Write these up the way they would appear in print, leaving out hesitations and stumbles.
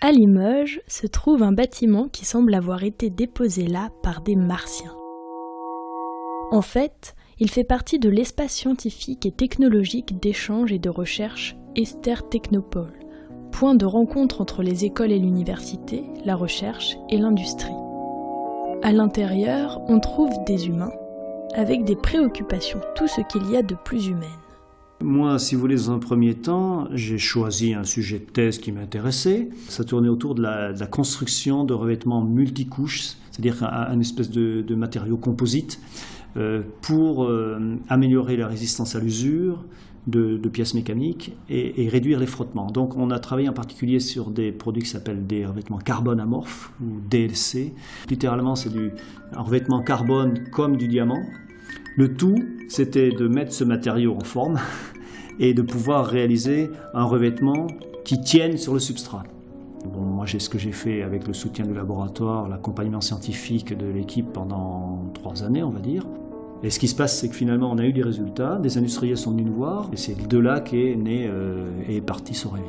À Limoges se trouve un bâtiment qui semble avoir été déposé là par des Martiens. En fait, il fait partie de l'espace scientifique et technologique d'échange et de recherche Esther Technopole, point de rencontre entre les écoles et l'université, la recherche et l'industrie. À l'intérieur, on trouve des humains, avec des préoccupations, tout ce qu'il y a de plus humaine. Moi, si vous voulez, dans un premier temps, j'ai choisi un sujet de thèse qui m'intéressait. Ça tournait autour de la construction de revêtements multicouches, c'est-à-dire un espèce de matériau composite pour améliorer la résistance à l'usure de pièces mécaniques et réduire les frottements. Donc on a travaillé en particulier sur des produits qui s'appellent des revêtements carbone amorphes ou DLC. Littéralement, c'est un revêtement carbone comme du diamant. Le tout, c'était de mettre ce matériau en forme et de pouvoir réaliser un revêtement qui tienne sur le substrat. Bon, moi, ce que j'ai fait avec le soutien du laboratoire, l'accompagnement scientifique de l'équipe pendant 3 années, on va dire. Et ce qui se passe, c'est que finalement, on a eu des résultats, des industriels sont venus nous voir, et c'est de là qu'est né et parti Sorevi.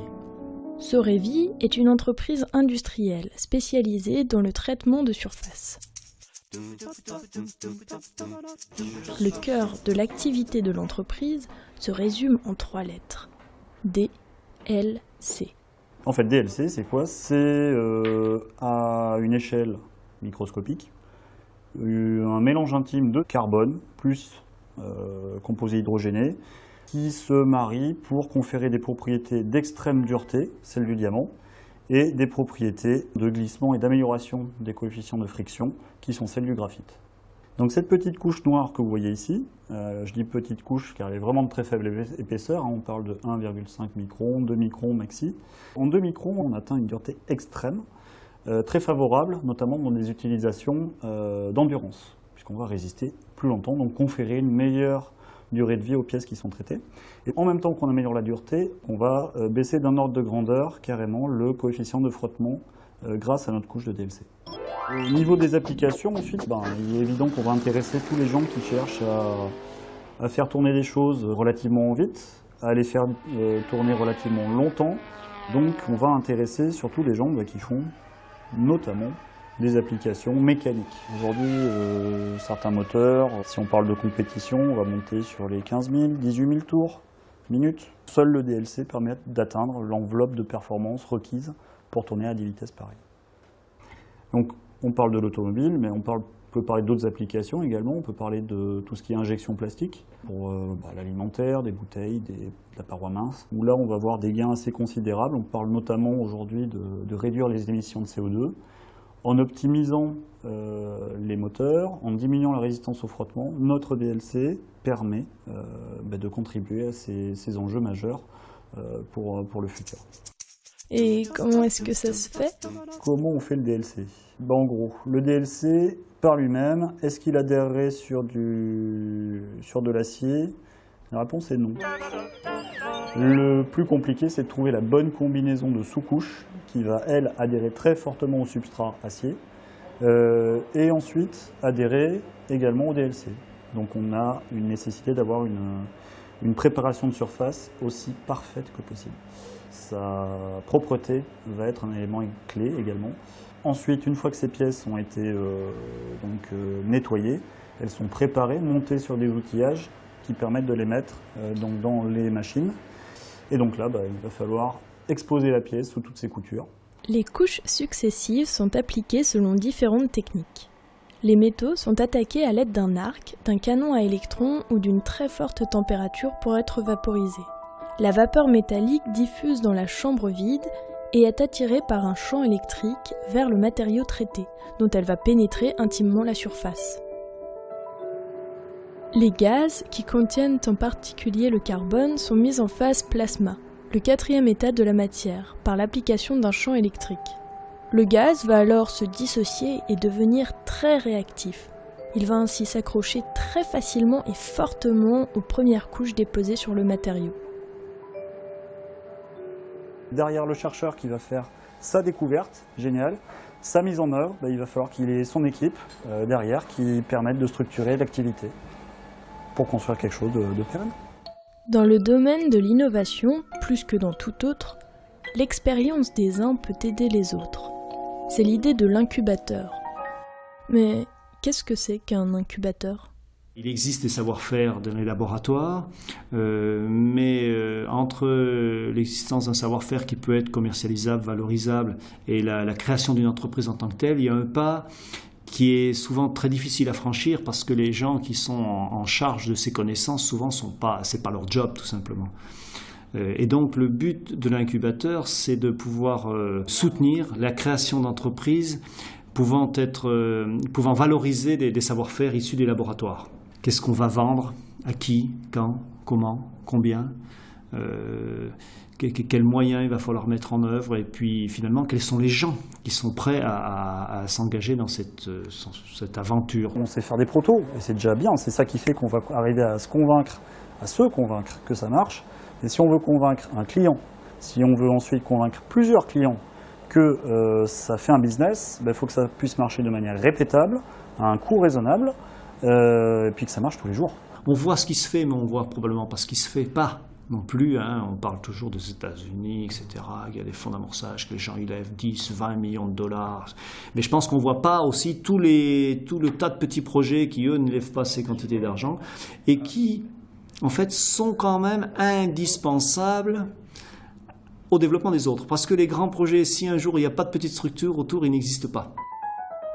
Sorevi est une entreprise industrielle spécialisée dans le traitement de surface. Le cœur de l'activité de l'entreprise se résume en 3 lettres. DLC. En fait, DLC, c'est quoi? C'est à une échelle microscopique, un mélange intime de carbone plus composés hydrogénés qui se marient pour conférer des propriétés d'extrême dureté, celles du diamant, et des propriétés de glissement et d'amélioration des coefficients de friction qui sont celles du graphite. Donc cette petite couche noire que vous voyez ici, je dis petite couche car elle est vraiment de très faible épaisseur, on parle de 1,5 microns, 2 microns maxi. En 2 microns, on atteint une dureté extrême, très favorable, notamment dans des utilisations d'endurance, puisqu'on va résister plus longtemps, donc conférer une meilleure durée de vie aux pièces qui sont traitées. Et en même temps qu'on améliore la dureté, on va baisser d'un ordre de grandeur carrément le coefficient de frottement grâce à notre couche de DLC. Au niveau des applications, ensuite, il est évident qu'on va intéresser tous les gens qui cherchent à faire tourner les choses relativement vite, à les faire tourner relativement longtemps. Donc on va intéresser surtout les gens qui font notamment des applications mécaniques. Aujourd'hui, certains moteurs, si on parle de compétition, on va monter sur les 15 000, 18 000 tours minutes. Seul le DLC permet d'atteindre l'enveloppe de performance requise pour tourner à des vitesses pareilles. Donc on parle de l'automobile, mais on peut parler d'autres applications également. On peut parler de tout ce qui est injection plastique pour l'alimentaire, des bouteilles, de la paroi mince. Où là, on va voir des gains assez considérables. On parle notamment aujourd'hui de réduire les émissions de CO2 en optimisant les moteurs, en diminuant la résistance au frottement. Notre DLC permet de contribuer à ces enjeux majeurs pour le futur. Et comment est-ce que ça se fait? Comment on fait le DLC? En gros, le DLC par lui-même, est-ce qu'il adhérerait sur de l'acier? La réponse est non. Le plus compliqué, c'est de trouver la bonne combinaison de sous-couches qui va, elle, adhérer très fortement au substrat acier et ensuite adhérer également au DLC. Donc on a une nécessité d'avoir une préparation de surface aussi parfaite que possible. Sa propreté va être un élément clé également. Ensuite, une fois que ces pièces ont été nettoyées, elles sont préparées, montées sur des outillages qui permettent de les mettre dans les machines. Et donc là, il va falloir exposer la pièce sous toutes ses coutures. Les couches successives sont appliquées selon différentes techniques. Les métaux sont attaqués à l'aide d'un arc, d'un canon à électrons ou d'une très forte température pour être vaporisés. La vapeur métallique diffuse dans la chambre vide et est attirée par un champ électrique vers le matériau traité, dont elle va pénétrer intimement la surface. Les gaz, qui contiennent en particulier le carbone, sont mis en phase plasma, le 4e état de la matière, par l'application d'un champ électrique. Le gaz va alors se dissocier et devenir très réactif. Il va ainsi s'accrocher très facilement et fortement aux premières couches déposées sur le matériau. Derrière le chercheur qui va faire sa découverte, génial, sa mise en œuvre, il va falloir qu'il ait son équipe derrière qui permette de structurer l'activité pour construire quelque chose de pérenne. Dans le domaine de l'innovation, plus que dans tout autre, l'expérience des uns peut aider les autres. C'est l'idée de l'incubateur. Mais qu'est-ce que c'est qu'un incubateur ? Il existe des savoir-faire dans les laboratoires, mais entre l'existence d'un savoir-faire qui peut être commercialisable, valorisable, et la création d'une entreprise en tant que telle, il y a un pas qui est souvent très difficile à franchir parce que les gens qui sont en charge de ces connaissances, souvent, c'est pas leur job tout simplement. Et donc le but de l'incubateur, c'est de pouvoir soutenir la création d'entreprises pouvant valoriser des savoir-faire issus des laboratoires. Qu'est-ce qu'on va vendre, à qui, quand, comment, combien, quels moyens il va falloir mettre en œuvre, et puis finalement quels sont les gens qui sont prêts à s'engager dans cette aventure. On sait faire des protos, et c'est déjà bien, c'est ça qui fait qu'on va arriver à se convaincre que ça marche. Et si on veut convaincre un client, si on veut ensuite convaincre plusieurs clients que ça fait un business, il faut que ça puisse marcher de manière répétable, à un coût raisonnable, et puis que ça marche tous les jours. On voit ce qui se fait, mais on ne voit probablement pas ce qui se fait pas non plus. On parle toujours des États-Unis, etc. Il y a des fonds d'amorçage que les gens y lèvent 10, 20 millions de dollars. Mais je pense qu'on ne voit pas aussi tout le tas de petits projets qui, eux, ne lèvent pas ces quantités d'argent et qui, en fait, sont quand même indispensables au développement des autres. Parce que les grands projets, si un jour il n'y a pas de petite structure autour, ils n'existent pas.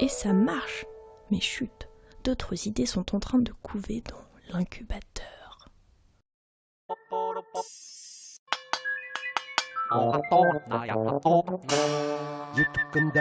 Et ça marche. Mais chut, d'autres idées sont en train de couver dans l'incubateur. YouTube